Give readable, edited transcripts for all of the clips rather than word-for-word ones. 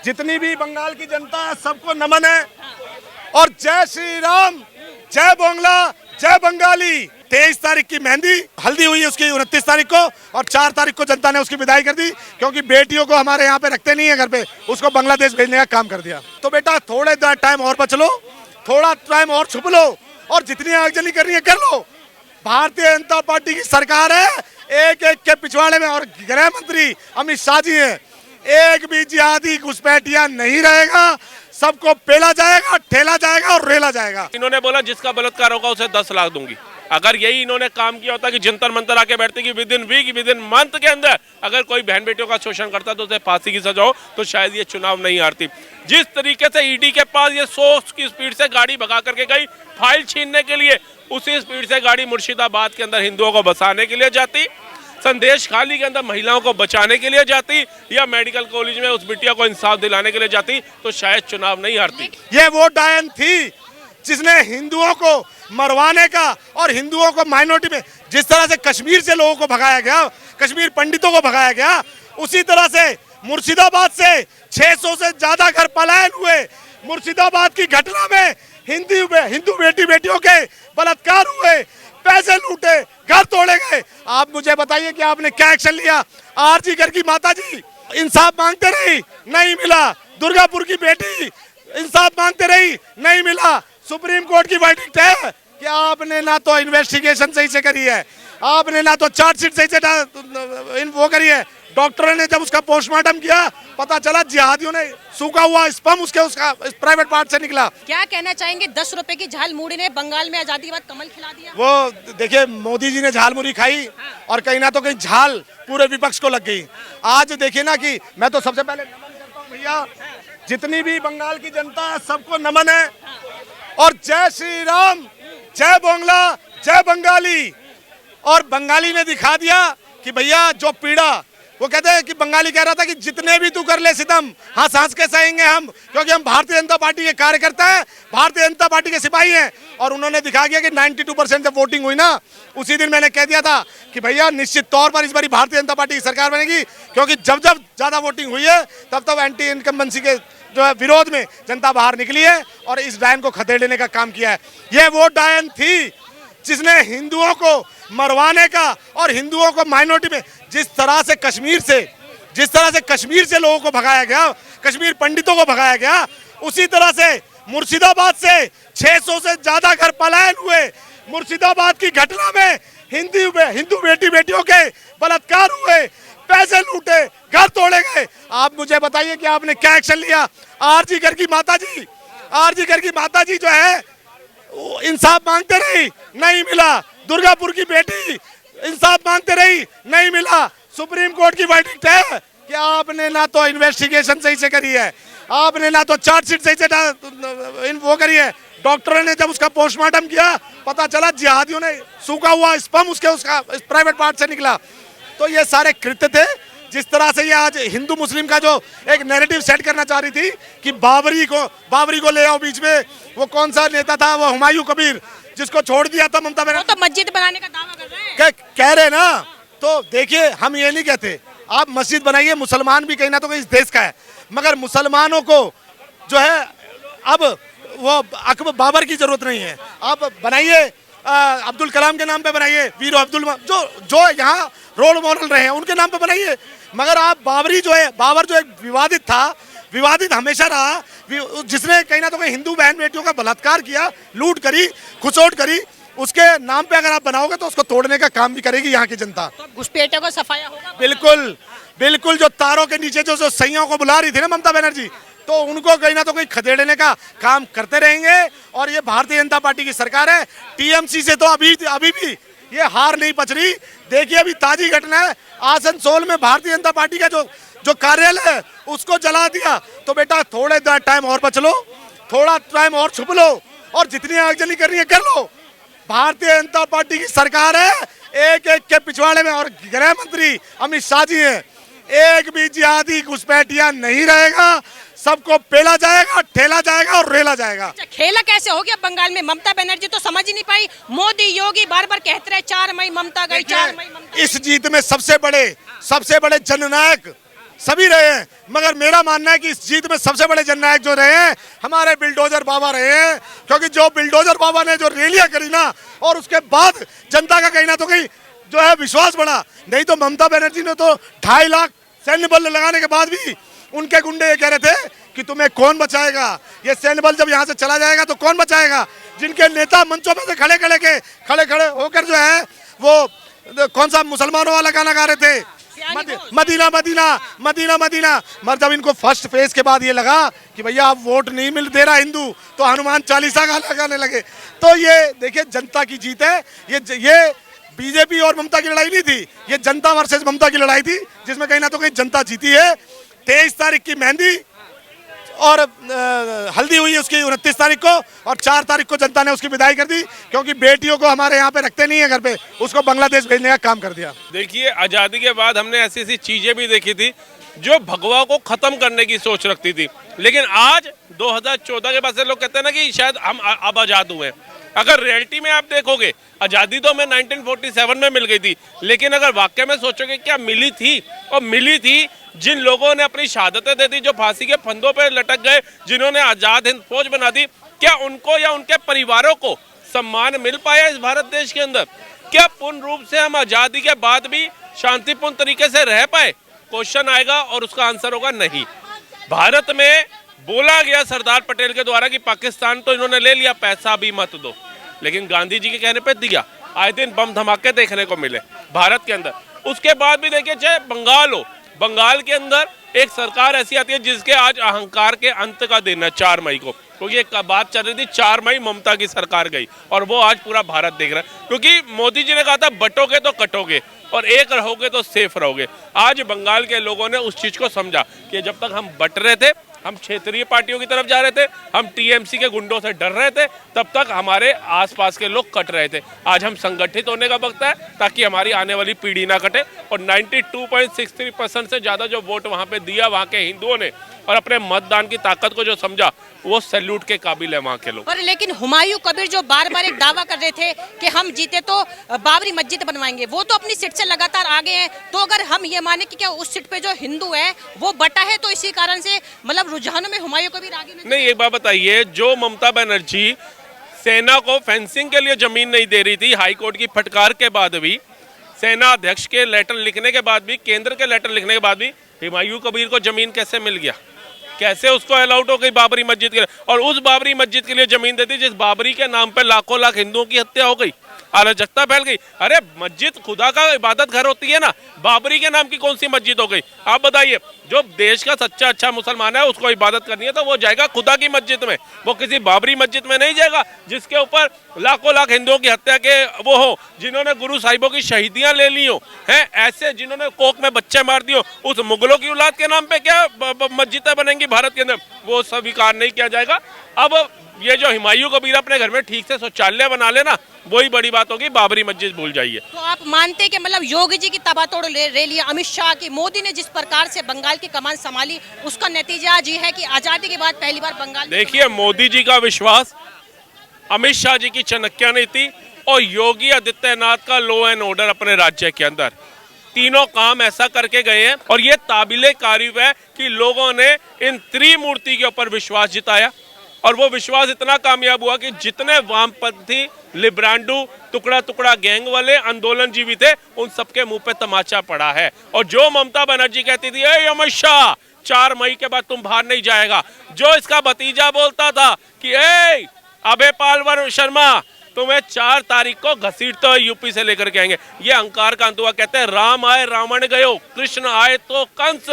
जितनी भी बंगाल की जनता है सबको नमन है और जय श्री राम, जय बांग्ला, जय बंगाली। 23 तारीख की मेहंदी हल्दी हुई है उसकी 29 तारीख को और 4 तारीख को जनता ने उसकी विदाई कर दी, क्योंकि बेटियों को हमारे यहाँ पे रखते नहीं है घर पे, उसको बांग्लादेश भेजने का काम कर दिया। तो बेटा थोड़े टाइम और बच लो, थोड़ा टाइम और छुप लो और जितनी आगजनी करनी है कर लो। भारतीय जनता पार्टी की सरकार है, एक एक के पिछवाड़े में, और गृह मंत्री अमित शाह जी हैं, एक भी जिहादी घुसपैठिया नहीं रहेगा, सबको पेला जाएगा, ठेला जाएगा और रेला जाएगा। इन्होंने बोला जिसका बलात्कार होगा उसे 10 लाख दूंगी। अगर यही इन्होंने काम किया होता कि जंतर मंतर आके बैठते कि within week, within month के अंदर अगर कोई बहन बेटियों का शोषण करता तो उसे फांसी की सजा हो, तो शायद ये चुनाव नहीं हारती। जिस तरीके से ईडी के पास ये 100 की स्पीड से गाड़ी भगा करके गई फाइल छीनने के लिए, उसी स्पीड से गाड़ी मुर्शिदाबाद के अंदर हिंदुओं को बसाने के लिए जाती, संदेश खाली के अंदर महिलाओं को बचाने के लिए जाती, या मेडिकल कॉलेज में उस बिटिया को इंसाफ दिलाने के लिए जाती, तो शायद चुनाव नहीं हारती। ये वो डायन थी जिसने हिंदुओं को मरवाने का और हिंदुओं को माइनॉरिटी में, जिस तरह से कश्मीर से लोगों को भगाया गया, कश्मीर पंडितों को भगाया गया, उसी तरह से मुर्शिदाबाद से 600 से ज्यादा घर पलायन हुए। मुर्शिदाबाद की घटना में हिंदू बेटियों के बलात्कार हुए, पैसे लूटे, घर तोड़े गए। आप मुझे बताइए कि आपने क्या एक्शन लिया? आरजी घर की माता जी इंसाफ मांगते रही, नहीं मिला। दुर्गापुर की बेटी इंसाफ मांगते रही, नहीं मिला। सुप्रीम कोर्ट की वर्डिक्ट है कि आपने ना तो इन्वेस्टिगेशन सही से करी है, आपने ना तो चार्जशीट सही से वो करी है। डॉक्टरों ने जब उसका पोस्टमार्टम किया, पता चला जिहादियों ने सूखा हुआ स्पर्म उसका प्राइवेट पार्ट से निकला। क्या कहना चाहेंगे? 10 रुपए की झालमुड़ी ने बंगाल में आजादी के बाद कमल खिला दिया। वो देखिए, मोदी जी ने झालमुड़ी खाई और कहीं ना तो कहीं झाल पूरे विपक्ष को लग गई। आज देखिए ना कि मैं तो सबसे पहले नमन करता हूँ भैया, जितनी भी बंगाल की जनता है सबको नमन है और जय श्री राम, जय बांग्ला, जय बंगाली। और बंगाली ने दिखा दिया कि भैया जो पीड़ा, वो कहते हैं कि बंगाली कह रहा था कि जितने भी तू कर ले सितम, हंस हंस के सहेंगे हम, क्योंकि हम भारतीय जनता पार्टी के कार्यकर्ता हैं, भारतीय जनता पार्टी के सिपाही हैं। और उन्होंने दिखा दिया कि 92% जब वोटिंग हुई ना, उसी दिन मैंने कह दिया था कि भैया निश्चित तौर पर इस बार भारतीय जनता पार्टी की सरकार बनेगी, क्योंकि जब जब ज्यादा वोटिंग हुई है तब तब एंटी इनकम्बेंसी के जो है विरोध में जनता बाहर निकली है और इस डायन को खदेड़ने का काम किया है। ये वो डायन थी जिसने हिंदुओं को मरवाने का और हिंदुओं को माइनॉरिटी में, जिस तरह से कश्मीर से लोगों को भगाया गया, कश्मीर पंडितों को भगाया गया, उसी तरह से मुर्शिदाबाद से 600 से ज्यादा घर पलायन हुए। मुर्शिदाबाद की घटना में हिंदू बेटियों के बलात्कार हुए, पैसे लूटे, घर तोड़े गए। आप मुझे बताइए कि आपने क्या एक्शन लिया? आरजी घर की माता जी जो है इंसाफ मांगते रही, नहीं मिला। दुर्गापुर की बेटी इंसाफ मांगते रही, नहीं मिला। सुप्रीम कोर्ट की वर्डिक्ट है कि आपने ना तो इन्वेस्टिगेशन सही से करी है, आपने ना तो चार्जशीट सही से वो करी है। डॉक्टरों ने जब उसका पोस्टमार्टम किया, पता चला जिहादियों ने सूखा हुआ स्पर्म उसका प्राइवेट पार्ट से निकला। तो ये सारे कृत्य थे। जिस तरह से ये आज हिंदू मुस्लिम का जो एक नैरेटिव सेट करना चाह रही थी कि बाबरी को ले आओ बीच में, वो कौन सा नेता था, वो हुमायूं कबीर, जिसको छोड़ दिया था ममता बनर्जी, तो मस्जिद बनाने का दावा कर रहे हैं। कह रहे ना। तो देखिए, हम ये नहीं कहते आप मस्जिद बनाइए, मुसलमान भी कहीं ना तो कहीं इस देश का है, मगर मुसलमानों को जो है अब वो अकबर बाबर की जरूरत नहीं है। आप बनाइए, अब्दुल कलाम के नाम पे बनाइए, वीर अब्दुल, जो यहाँ रोल मॉडल रहे हैं उनके नाम पे बनाइए। मगर आप बाबर जो एक विवादित था, विवादित हमेशा रहा, जिसने कहीं ना तो कहीं हिंदू बहन बेटियों का बलात्कार किया, लूट करी, खुचोट करी, उसके नाम पे अगर आप बनाओगे तो उसको तोड़ने का काम भी करेगी यहाँ की जनता। तो घुसपैठियों को सफाया होगा। बिल्कुल जो तारों के नीचे जो सैयों को बुला रही थी ना ममता बनर्जी, तो उनको कहीं ना तो कहीं खदेड़ने का काम करते रहेंगे। और ये भारतीय जनता पार्टी की सरकार है। टीएमसी से तो अभी भी ये हार नहीं पच रही। देखिए, अभी ताजी घटना है, आसनसोल में भारतीय जनता पार्टी का जो कार्यालय है उसको जला दिया। तो बेटा थोड़े टाइम और बच लो, थोड़ा टाइम और छुप लो और जितनी आगजनी करनी है कर लो। भारतीय जनता पार्टी की सरकार है, एक एक के पिछवाड़े में, और गृह मंत्री अमित शाह जी हैं, एक भी जिहादी घुसपैठिया नहीं रहेगा, सबको पेला जाएगा, ठेला जाएगा और रेला जाएगा। अच्छा, खेला कैसे हो गया बंगाल में? ममता बनर्जी तो समझ ही नहीं पाई। मोदी योगी बार बार कहते रहे 4 मई ममता गई, 4 मई ममता। इस जीत में सबसे बड़े जननायक सभी रहे हैं, मगर मेरा मानना है कि इस जीत में सबसे बड़े जननायक जो रहे हैं हमारे बिल्डोजर बाबा रहे हैं। क्योंकि जो बिल्डोजर बाबा ने जो रैलियां करी ना, और उसके बाद जनता का कहीं ना तो कहीं जो है विश्वास बढ़ा। नहीं तो ममता बनर्जी ने तो 2.5 लाख सैन्य बल लगाने के बाद भी उनके गुंडे ये कह रहे थे कि तुम्हें कौन बचाएगा, ये सैन्य बल जब यहाँ से चला जाएगा तो कौन बचाएगा। जिनके नेता मंचों में से खड़े होकर जो है वो कौन सा मुसलमानों वाला गाना गा रहे थे, मदीना मदीना मदीना मदीना। मगर जब इनको फर्स्ट फेज के बाद ये लगा कि भैया आप वोट नहीं मिल दे रहा हिंदू, तो हनुमान चालीसा गाना गाने लगे। तो ये देखिए जनता की जीत है। ये बीजेपी और ममता की लड़ाई नहीं थी, ये जनता वर्सेस ममता की लड़ाई थी, जिसमें कहीं ना तो कहीं जनता जीती है। 23 तारीख की मेहंदी और हल्दी हुई उसकी 29 तारीख को, और 4 तारीख को जनता ने उसकी विदाई कर दी। क्योंकि बेटियों को हमारे यहाँ पे रखते नहीं है घर पे, उसको बांग्लादेश भेजने का काम कर दिया। देखिए, आज़ादी के बाद हमने ऐसी ऐसी चीज़ें भी देखी थी जो भगवा को ख़त्म करने की सोच रखती थी, लेकिन आज 2014 के बाद से लोग कहते हैं ना कि शायद हम अब आज़ाद हुए हैं। अगर रियलिटी में आप देखोगे, आज़ादी तो हमें 1947 में मिल गई थी, लेकिन अगर वाकई में सोचोगे क्या मिली थी, और मिली थी जिन लोगों ने अपनी शहादतें दे दी, जो फांसी के फंदों पर लटक गए, जिन्होंने आज़ाद हिंद फौज बना दी, क्या उनको या उनके परिवारों को सम्मान मिल पाया इस भारत देश के अंदर? क्या पूर्ण रूप से हम आज़ादी के बाद भी शांतिपूर्ण तरीके से रह पाए? क्वेश्चन आएगा और उसका आंसर होगा नहीं। भारत में बोला गया सरदार पटेल के द्वारा कि पाकिस्तान तो इन्होंने ले लिया, पैसा भी मत दो, लेकिन गांधी जी के कहने पे दिया। आए दिन बम धमाके देखने को मिले भारत के अंदर। उसके बाद भी देखिए, चाहे बंगाल हो, बंगाल के अंदर एक सरकार ऐसी आती है जिसके आज अहंकार के अंत का दिन है 4 मई को, क्योंकि एक बात चल रही थी 4 मई ममता की सरकार गई, और वो आज पूरा भारत देख रहा है। क्योंकि मोदी जी ने कहा था बटोगे तो कटोगे और एक रहोगे तो सेफ रहोगे। आज बंगाल के लोगों ने उस चीज को समझा कि जब तक हम बट रहे थे, हम क्षेत्रीय पार्टियों की तरफ जा रहे थे, हम टीएमसी के गुंडों से डर रहे थे, तब तक हमारे आसपास के लोग कट रहे थे। आज हम संगठित होने का वक्त है ताकि हमारी आने वाली पीढ़ी ना कटे। और 92.63% से ज़्यादा जो वोट वहाँ पे दिया वहाँ के हिंदुओं ने, और अपने मतदान की ताकत को जो समझा, वो सैल्यूट के काबिल है वहाँ के लोग। पर लेकिन हुमायूं कबीर जो बार बार एक दावा कर रहे थे कि हम जीते तो बाबरी मस्जिद बनवाएंगे, वो तो अपनी सीट से लगातार आगे हैं। तो अगर हम ये माने कि क्या उस सीट पे जो हिंदू है वो बटा है, तो इसी कारण से मतलब रुझानों में हुमायूं कबीर आगे नहीं। एक बात बताइए, जो ममता बनर्जी सेना को फेंसिंग के लिए जमीन नहीं दे रही थी, हाईकोर्ट की फटकार के बाद भी, सेना अध्यक्ष के लेटर लिखने के बाद भी, केंद्र के लेटर लिखने के बाद भी, हुमायूं कबीर को जमीन कैसे मिल गया? कैसे उसको अलाउड हो गई बाबरी मस्जिद के लिए? और उस बाबरी मस्जिद के लिए जमीन देती जिस बाबरी के नाम पे लाखों लाख हिंदुओं की हत्या हो गई, अराजकता फैल गई। अरे मस्जिद खुदा का इबादत घर होती है ना, बाबरी के नाम की कौन सी मस्जिद हो गई? आप बताइए। जो देश का सच्चा अच्छा मुसलमान है, उसको इबादत करनी है तो वो जाएगा खुदा की मस्जिद में, वो किसी बाबरी मस्जिद में नहीं जाएगा जिसके ऊपर लाखों लाख हिंदुओं की हत्या के वो हो, जिन्होंने गुरु साहिबों की शहीदियां ले ली हो, हैं ऐसे जिन्होंने कोक में बच्चे मार दिए, उस मुगलों की औलाद के नाम पे क्या मस्जिदें बनेंगी भारत के अंदर? वो स्वीकार नहीं किया जाएगा। अब ये जो हुमायूं कबीर अपने घर में ठीक से शौचालय बना लेना, वही बड़ी बात होगी। बाबरी मस्जिद भूल जाइए। तो आप मानते कि मतलब योगी जी की तबातोड़ रैली, अमित शाह की, मोदी ने जिस प्रकार से बंगाल की कमान संभाली, उसका नतीजा आज ये है कि आजादी के बाद पहली बार बंगाल। देखिए, मोदी जी का विश्वास, अमित शाह जी की चाणक्य नीति और योगी आदित्यनाथ का लॉ एंड ऑर्डर अपने राज्य के अंदर, तीनों काम ऐसा करके गए हैं। और ये काबिले तारीफ है कि लोगों ने इन त्रिमूर्ति के ऊपर विश्वास जिताया, और वो विश्वास इतना कामयाब हुआ कि जितने वामपंथी, लिब्रांडू, टुकड़ा टुकड़ा गैंग वाले आंदोलनजीवी थे, उन सबके मुंह पे तमाचा पड़ा है। और जो ममता बनर्जी कहती थी अमित शाह 4 मई के बाद तुम बाहर नहीं जाएगा, जो इसका भतीजा बोलता था कि अभय पाल शर्मा तुम्हें 4 तारीख को घसीटते हुए यूपी से लेकर के आएंगे, ये अहंकार का अंत हुआ। कहते हैं राम आए रावण गयो, कृष्ण आए तो कंस।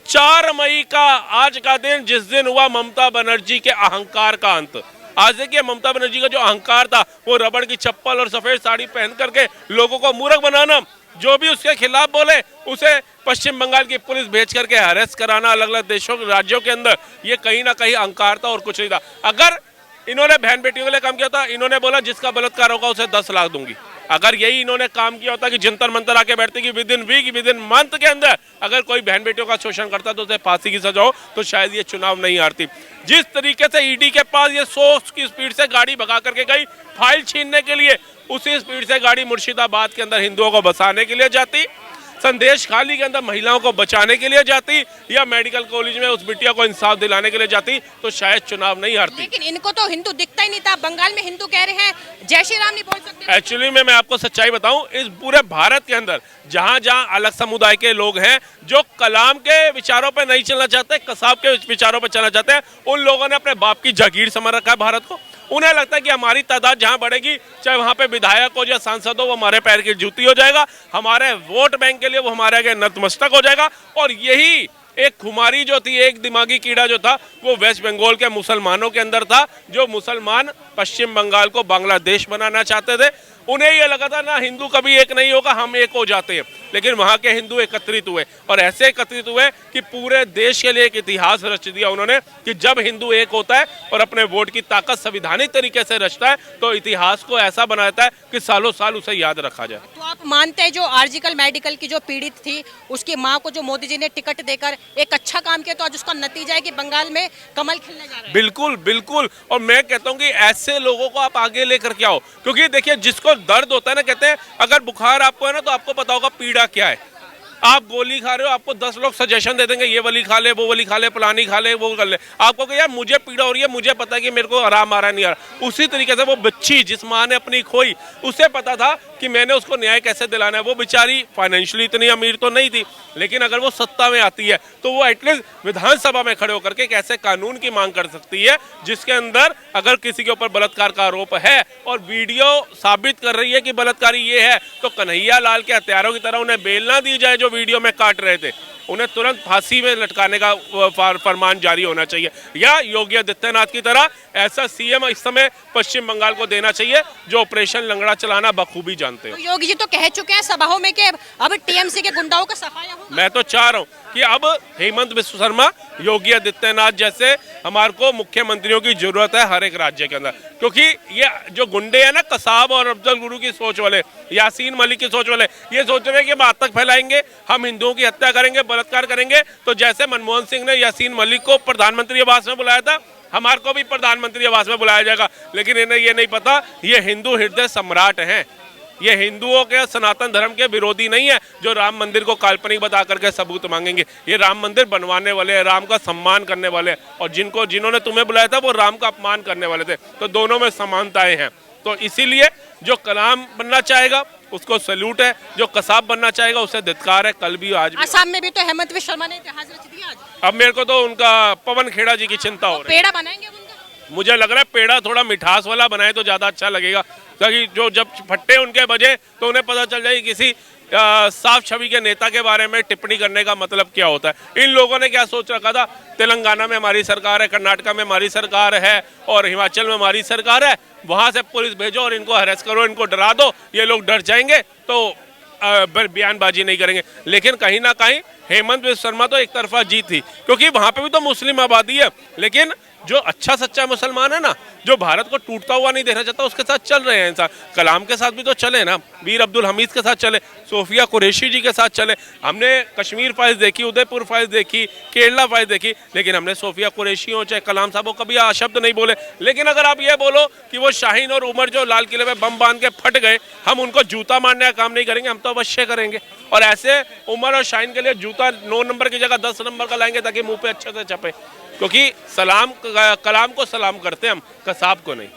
4 मई का आज का दिन, जिस दिन हुआ ममता बनर्जी के अहंकार का अंत। आज देखिए, ममता बनर्जी का जो अहंकार था, वो रबड़ की चप्पल और सफेद साड़ी पहन करके लोगों को मूर्ख बनाना, जो भी उसके खिलाफ बोले उसे पश्चिम बंगाल की पुलिस भेज करके अरेस्ट कराना अलग अलग देशों राज्यों के अंदर, ये कहीं ना कहीं अहंकार था और कुछ नहीं था। अगर इन्होंने बहन बेटियों के लिए काम किया था, इन्होंने बोला जिसका बलात्कार होगा उसे 10 लाख दूंगी। अगर यही इन्होंने काम किया होता कि जंतर मंतर आके बैठते कि within week, within month के अंदर अगर कोई बहन बेटियों का शोषण करता तो उसे फांसी की सजा हो, तो शायद ये चुनाव नहीं हारती। जिस तरीके से ईडी के पास ये 100 की स्पीड से गाड़ी भगा करके गई फाइल छीनने के लिए, उसी स्पीड से गाड़ी मुर्शिदाबाद के अंदर हिंदुओं को बसाने के लिए जाती। संदेश खाली के अंदर महिलाओं को बचाने के लिए जाती या मेडिकल कॉलेज में उस बिटिया को इंसाफ दिलाने के लिए जाती तो शायद चुनाव नहीं हारती। लेकिन इनको तो हिंदू दिखता ही नहीं था। बंगाल में हिंदू कह रहे हैं जय श्री राम नहीं बोल सकते। एक्चुअली में मैं आपको सच्चाई बताऊं, इस पूरे भारत के अंदर जहां जहां अलग समुदाय के लोग हैं जो कलाम के विचारों पे नहीं चलना चाहते, कसाब के विचारों पे चलना चाहते हैं, उन लोगों ने अपने बाप की जागीर समझ रखा है भारत को। उन्हें लगता है कि हमारी तादाद जहां बढ़ेगी, चाहे वहां पे विधायक हो या सांसद हो, वो हमारे पैर की जूती हो जाएगा, हमारे वोट बैंक के लिए वो हमारे आगे नतमस्तक हो जाएगा। और यही एक खुमारी जो थी, एक दिमागी कीड़ा जो था, वो वेस्ट बंगाल के मुसलमानों के अंदर था, जो मुसलमान पश्चिम बंगाल को बांग्लादेश बनाना चाहते थे। उन्हें ये लगा था ना हिंदू कभी एक नहीं होगा, हम एक हो जाते हैं। लेकिन वहां के हिंदू एकत्रित हुए और ऐसे एकत्रित हुए कि पूरे देश के लिए एक इतिहास रच दिया उन्होंने कि जब हिंदू एक होता है और अपने वोट की ताकत संवैधानिक तरीके से रचता है तो इतिहास को ऐसा बनाता है कि सालों साल उसे याद रखा जाए। तो आप मानते हैं जो आर्जिकल मेडिकल की जो पीड़ित थी, उसकी माँ को जो मोदी जी ने टिकट देकर एक अच्छा काम किया, तो आज उसका नतीजा है कि बंगाल में कमल खिलने जा रहा है। बिल्कुल बिल्कुल। और मैं कहता हूँ कि ऐसे लोगों को आप आगे लेकर के आओ, क्योंकि देखिए जिसको दर्द होता है ना, कहते हैं अगर बुखार आपको है ना तो आपको पता होगा पीड़ा क्या है। आप गोली खा रहे हो, आपको 10 लोग सजेशन दे देंगे, ये वाली खा ले, वो वाली खा ले, फलानी खा ले, वो कर ले। आपको कहे यार मुझे पीड़ा हो रही है, मुझे पता है कि मेरे को आराम आ रहा नहीं आ रहा। उसी तरीके से वो बच्ची जिस माँ ने अपनी खोई, उसे पता था कि मैंने उसको न्याय कैसे दिलाना है। वो बेचारी फाइनेंशियली इतनी अमीर तो नहीं थी, लेकिन अगर वो सत्ता में आती है तो वो एटलीस्ट विधानसभा में खड़े होकर के एक ऐसे कानून की मांग कर सकती है जिसके अंदर अगर किसी के ऊपर बलात्कार का आरोप है और वीडियो साबित कर रही है कि बलात्कारी ये है, तो कन्हैया लाल के हत्यारों की तरह उन्हें बेल ना दी जाए जो वीडियो में काट रहे थे, उन्हें तुरंत फांसी में लटकाने का फरमान जारी होना चाहिए। या योगी आदित्यनाथ की तरह ऐसा सीएम इस समय पश्चिम बंगाल को देना चाहिए जो ऑपरेशन लंगड़ा चलाना बखूबी जानते हैं। तो योगी जी तो कह चुके हैं सभाओं में कि अब टीएमसी के गुंडाओं का सफाया होगा। मैं तो चाह रहा हूँ कि अब हेमंत बिस्व शर्मा, योगी आदित्यनाथ जैसे हमारे को मुख्यमंत्रियों की जरूरत है हर एक राज्य के अंदर, क्योंकि ये जो गुंडे हैं ना, कसाब और अफजल गुरु की सोच वाले, यासीन मलिक की सोच वाले, ये सोच रहे हैं कि हम आतंक फैलाएंगे, हम हिंदुओं की हत्या करेंगे, बलात्कार करेंगे। तो जैसे मनमोहन सिंह ने यासीन मलिक को प्रधानमंत्री आवास में बुलाया था, हमारे को भी प्रधानमंत्री आवास में बुलाया जाएगा। लेकिन इन्हें ये नहीं पता ये हिंदू हृदय सम्राट हैं, ये हिंदुओं के सनातन धर्म के विरोधी नहीं है जो राम मंदिर को काल्पनिक बता करके सबूत मांगेंगे। ये राम मंदिर बनवाने वाले हैं, राम का सम्मान करने वाले हैं, और जिन्होंने तुम्हें बुलाया था वो राम का अपमान करने वाले थे। तो दोनों में समानताएं हैं। तो इसीलिए जो कलाम बनना चाहेगा उसको सैल्यूट है, जो कसाब बनना चाहेगा उसे धिक्कार है। कल भी आज भी। आसाम में भी तो हेमंत बिस्व शर्मा ने इतिहास रच दिया आज। अब मेरे को तो उनका पवन खेड़ा जी की चिंता हो रही है। पेड़ा बनाएंगे उनका? मुझे लग रहा है पेड़ा थोड़ा मिठास वाला बनाए तो ज्यादा अच्छा लगेगा, ताकि जो जब फट्टे उनके बजे तो उन्हें पता चल जाए किसी साफ छवि के नेता के बारे में टिप्पणी करने का मतलब क्या होता है। इन लोगों ने क्या सोच रखा था, तेलंगाना में हमारी सरकार है, कर्नाटक में हमारी सरकार है और हिमाचल में हमारी सरकार है, वहां से पुलिस भेजो और इनको हरेस करो, इनको डरा दो, ये लोग डर जाएंगे तो बयानबाजी नहीं करेंगे। लेकिन कहीं ना कहीं हेमंत बिस्व शर्मा तो एक तरफा जीत थी, क्योंकि वहां पे भी तो मुस्लिम आबादी है, लेकिन जो अच्छा सच्चा मुसलमान है ना, जो भारत को टूटता हुआ नहीं देखना चाहता, उसके साथ चल रहे हैं इंसान। कलाम के साथ भी तो चले ना, मीर अब्दुल हमीद के साथ चले, सोफिया कुरैशी जी के साथ चले। हमने कश्मीर फाइल्स देखी, उदयपुर फाइल्स देखी, केरला फाइल्स देखी, लेकिन हमने सोफिया कुरैशी हो चाहे कलाम साहब हो कभी शब्द नहीं बोले। लेकिन अगर आप ये बोलो कि वो शाहीन और उमर जो लाल किले में बम बांध के फट गए, हम उनको जूता मारने का काम नहीं करेंगे, हम तो अवश्य करेंगे। और ऐसे उमर और शाहीन के लिए जूता 9 नंबर की जगह 10 नंबर का लाएंगे ताकि मुंह पे अच्छे से चपे, क्योंकि कलाम को सलाम करते हैं हम, कसाब को नहीं।